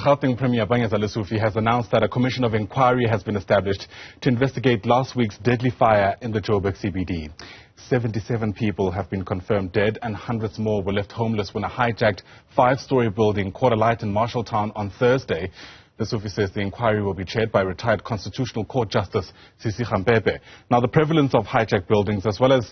Gauteng Premier Panyaza Lesufi has announced that a commission of inquiry has been established to investigate last week's deadly fire in the Johannesburg CBD. 77 people have been confirmed dead and hundreds more were left homeless when a hijacked five-storey building caught alight in Marshalltown on Thursday. Lesufi says the inquiry will be chaired by retired Constitutional Court Justice Sisi Khampepe. Now, the prevalence of hijacked buildings as well as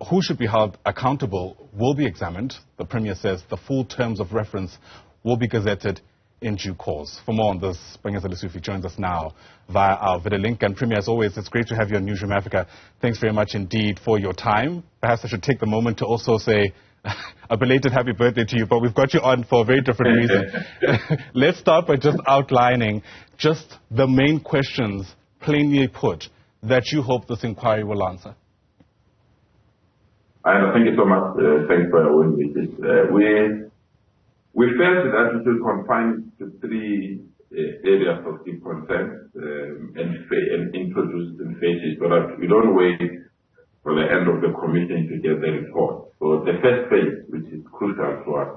who should be held accountable will be examined. The Premier says the full terms of reference will be gazetted in due course. For more on this, Panyaza Lesufi joins us now via our video link. And Premier, as always, it's great to have you on Newzroom Afrika. Thanks very much indeed for your time. Perhaps I should take the moment to also say a belated happy birthday to you, but we've got you on for a very different reason. Let's start by just outlining just the main questions, plainly put, that you hope this inquiry will answer. Thank you so much. Thanks for your visit. We felt that we should confine to three areas of deep concern and introduce in phases so that we don't wait for the end of the commission to get the report. So the first phase, which is crucial to us,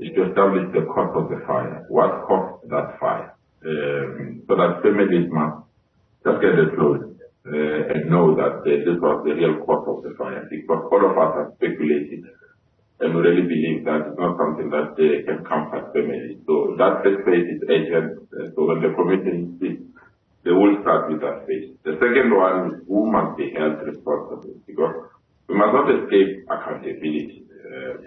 is to establish the cause of the fire. What caused that fire? So that families must just get the truth and know that this was the real cause of the fire. Because all of us have speculated and we really believe that it's not something that can comfort families. So that first phase is urgent. So when the commission speaks, they will start with that phase. The second one is who must be held responsible, because we must not escape accountability.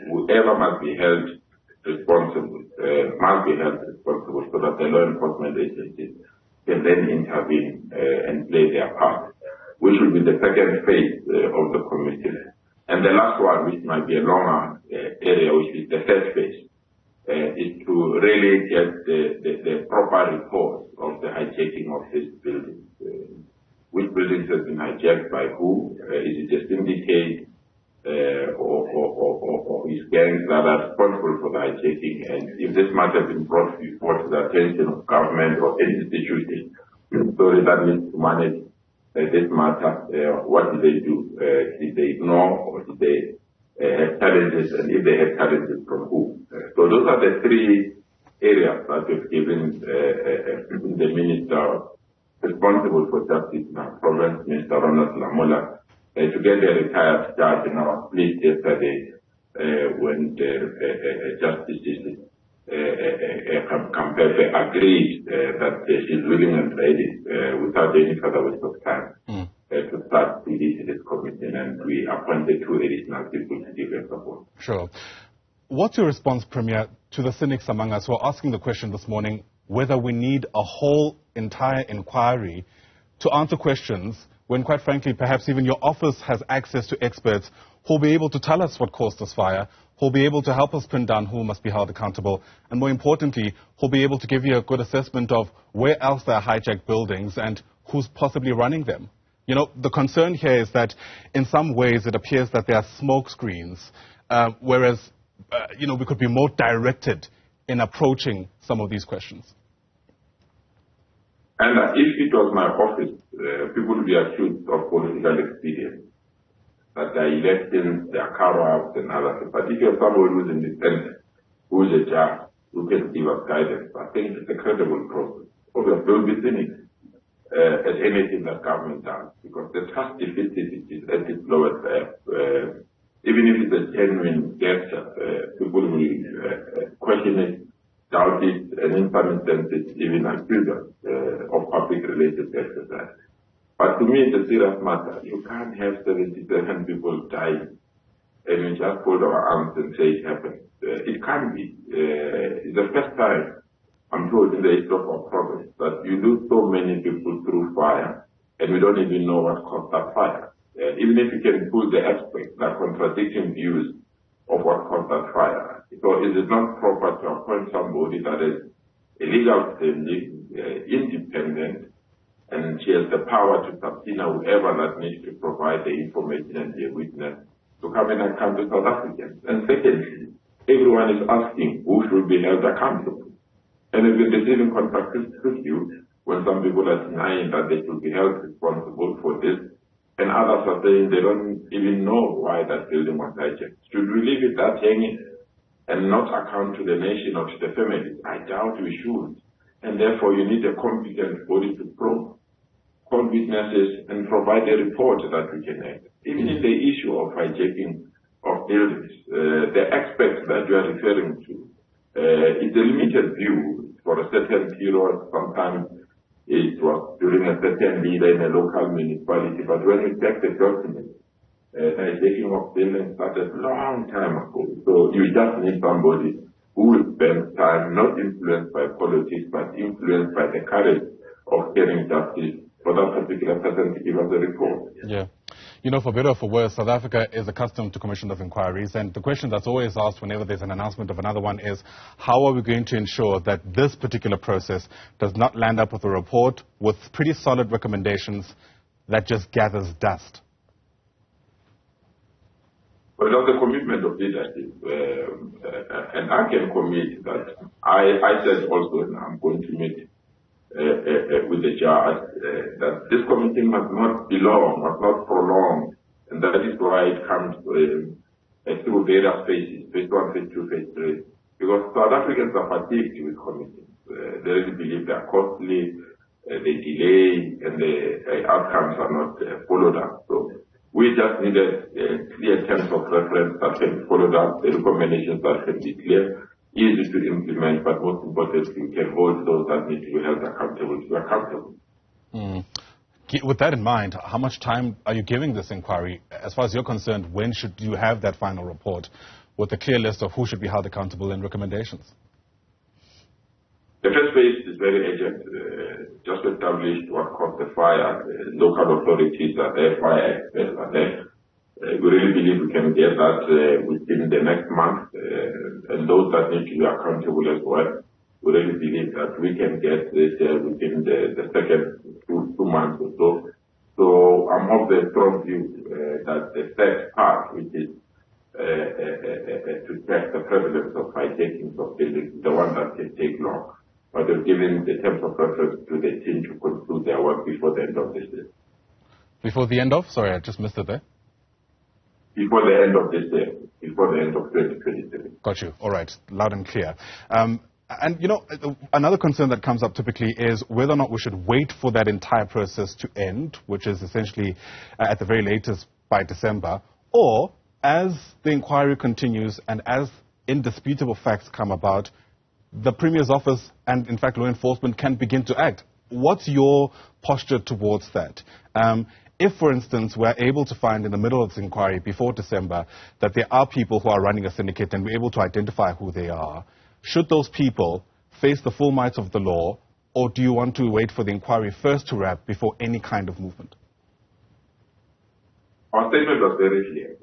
Whoever must be held responsible so that the law enforcement agencies can then intervene and play their part, which will be the second phase of the commission. And the last one, which might be a longer area, which is the third phase, is to really get the proper report of the hijacking of these buildings. Which buildings have been hijacked by who? Is it a syndicate or is gangs that are responsible for the hijacking? And if this matter has been brought before to the attention of government or any institution, that needs to manage this matter, what did they do? Did they ignore or did they have challenges? And if they have challenges, from who? So those are the three areas that we've given the minister responsible for justice in our province, Mr. Ronald Lamola, to get the retired judge in our place yesterday when Justice Sisi Khampepe agreed that she's willing and ready without any further waste of time to start this commission, and we appointed two additional people to give us support. Sure. What's your response, Premier, to the cynics among us who are asking the question this morning whether we need a whole entire inquiry to answer questions when, quite frankly, perhaps even your office has access to experts who will be able to tell us what caused this fire, who will be able to help us pin down who must be held accountable, and more importantly, who will be able to give you a good assessment of where else there are hijacked buildings and who's possibly running them? You know, the concern here is that in some ways it appears that there are smoke screens, whereas, we could be more directed in approaching some of these questions. And if it was my office, people would be accused of political experience, that there are elections, there are carve-outs and others. But if you have somebody who is independent, who is a judge, who can give us guidance, I think it's a credible process. Obviously, there will be cynics at anything that government does, because the trust deficit is at its lowest. Even if it's a genuine gesture, people will question it, doubt it, and in some instances even accuse us of public-related exercise. But to me, it's a serious matter. You can't have 77 people dying and we just fold our arms and say it happened. It can't be. It's the first time, I'm told, in the history of our province that you lose so many people through fire and we don't even know what caused that fire. Even if you can pull the aspects, the contradicting views of what caused that fire. So is it not proper to appoint somebody that is a legal standing, independent, and she has the power to subpoena whoever that needs to provide the information and the witness to come in and come to South Africans? And secondly, everyone is asking who should be held accountable. And it's been receiving contradictory views when some people are denying that they should be held responsible for this, and others are saying they don't even know why that building was hijacked. Should we leave it that hanging? and not account to the nation or to the families? I doubt we should. And therefore, you need a competent body to probe, call witnesses, and provide a report that we can act. Even in the issue of hijacking of buildings, the experts that you are referring to, it's a limited view for a certain period. Sometimes it was during a certain leader in a local municipality, but when we check the documents, the hijacking of buildings started a long time ago. So you just need somebody who will spend time not influenced by politics, but influenced by the courage of getting justice for that particular person to give us a report. Yeah. You know, for better or for worse, South Africa is accustomed to commission of inquiries, and the question that's always asked whenever there's an announcement of another one is, how are we going to ensure that this particular process does not land up with a report with pretty solid recommendations that just gathers dust? Well, that's the commitment of leadership, and I can commit that I said also, and I'm going to meet with the judge, that this committee must not be long, must not prolong, and that is why it comes through various phases, phase 1, phase 2, phase 3, because South Africans are fatigued with committees. They really believe they are costly, they delay, and the outcomes are not followed up. So we just needed clear terms of reference that can be followed up, the recommendations that can be clear, easy to implement, but most importantly, we can hold those that need to be held accountable to be accountable. With that in mind, how much time are you giving this inquiry? As far as you're concerned, when should you have that final report with a clear list of who should be held accountable and recommendations? The first phase is very urgent. Just established what caused the fire. Local authorities are there, fire experts are there. We really believe we can get that within the next month, and those that need to be accountable as well. We really believe that we can get this within the second two months or so. So I'm of the strong view that the third part, which is to check the prevalence of hijacking of buildings, the one that can take long. But they've given the terms of reference to the team to conclude their work before the end of this year. Before the end of? Sorry, I just missed it there. Before the end of this year, before the end of 2023. Got you. All right. Loud and clear. And, you know, another concern that comes up typically is whether or not we should wait for that entire process to end, which is essentially at the very latest by December, or as the inquiry continues and as indisputable facts come about, the Premier's office and, in fact, law enforcement can begin to act. What's your posture towards that? If, for instance, we're able to find in the middle of this inquiry before December that there are people who are running a syndicate and we're able to identify who they are, should those people face the full might of the law, or do you want to wait for the inquiry first to wrap before any kind of movement? Our statement was very clear.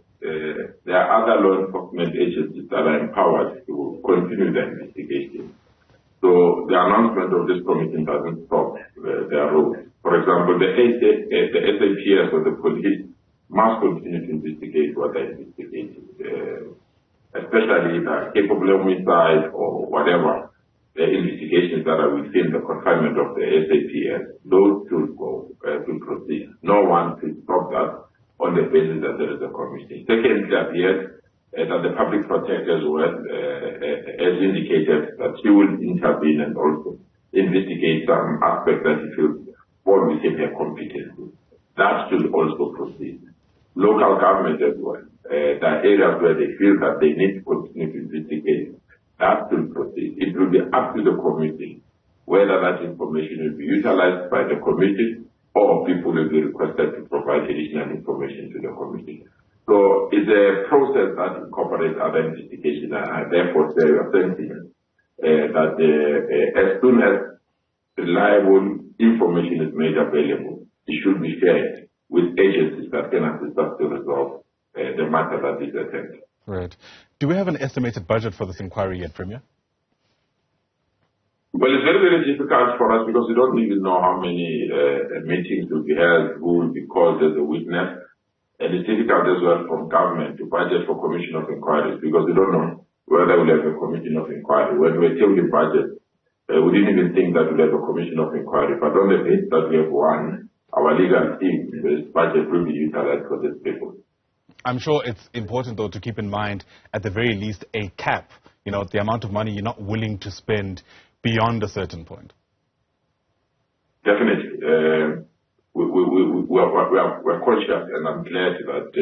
There are other law enforcement agencies that are empowered to continue the investigation. So the announcement of this committee doesn't stop their role. For example, the SAPS or the police must continue to investigate what they're investigating, especially the capable homicide or whatever the investigations that are within the confinement of the SAPS. Those should go to proceed. No one should stop that on the basis that there is a commission. Secondly, appears that the public protector as well has indicated that she will intervene and also investigate some aspects that he feels fall within her competence. That should also proceed. Local government as well. There are areas where they feel that they need to continue to investigate. That should proceed. It will be up to the committee whether that information will be utilized by the committee or people will be requested to provide additional information to the committee. So it's a process that incorporates other investigations, and I therefore say that as soon as reliable information is made available, it should be shared with agencies that can assist us to resolve the matter that is at hand. Right. Do we have an estimated budget for this inquiry yet, Premier? Well, it's very, very difficult for us because we don't even know how many meetings will be held, who will be called as a witness. And it's difficult as well from government to budget for commission of inquiries because we don't know whether we'll have a commission of inquiry. When we're tabling budget, we didn't even think that we'll have a commission of inquiry. But on the basis that we have one, our legal team, this budget will be utilized for this purpose. I'm sure it's important, though, to keep in mind, at the very least, a cap the amount of money you're not willing to spend beyond a certain point? Definitely. We're conscious, and I'm glad that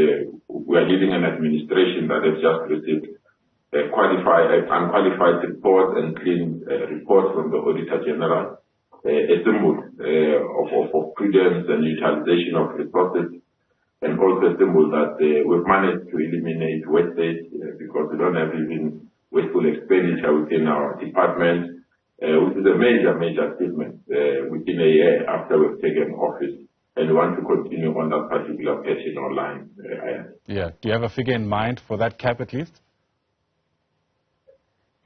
we are leading an administration that has just received unqualified report and clean report from the Auditor General, a symbol of prudence and utilization of resources, and also a symbol that we've managed to eliminate wastage because we don't have even wasteful expenditure within our department, which is a major achievement within a year after we've taken office. And we want to continue on that particular passion online. Yeah. Do you have a figure in mind for that cap at least?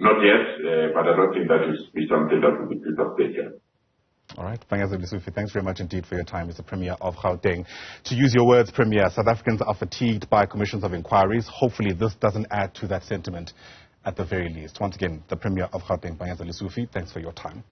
Not yet, but I don't think that will be something that will be disappointed. All right. Panyaza Lesufi, thanks very much indeed for your time as the Premier of Gauteng. To use your words, Premier, South Africans are fatigued by commissions of inquiries. Hopefully this doesn't add to that sentiment at the very least. Once again, the Premier of Gauteng, Panyaza Lesufi, thanks for your time.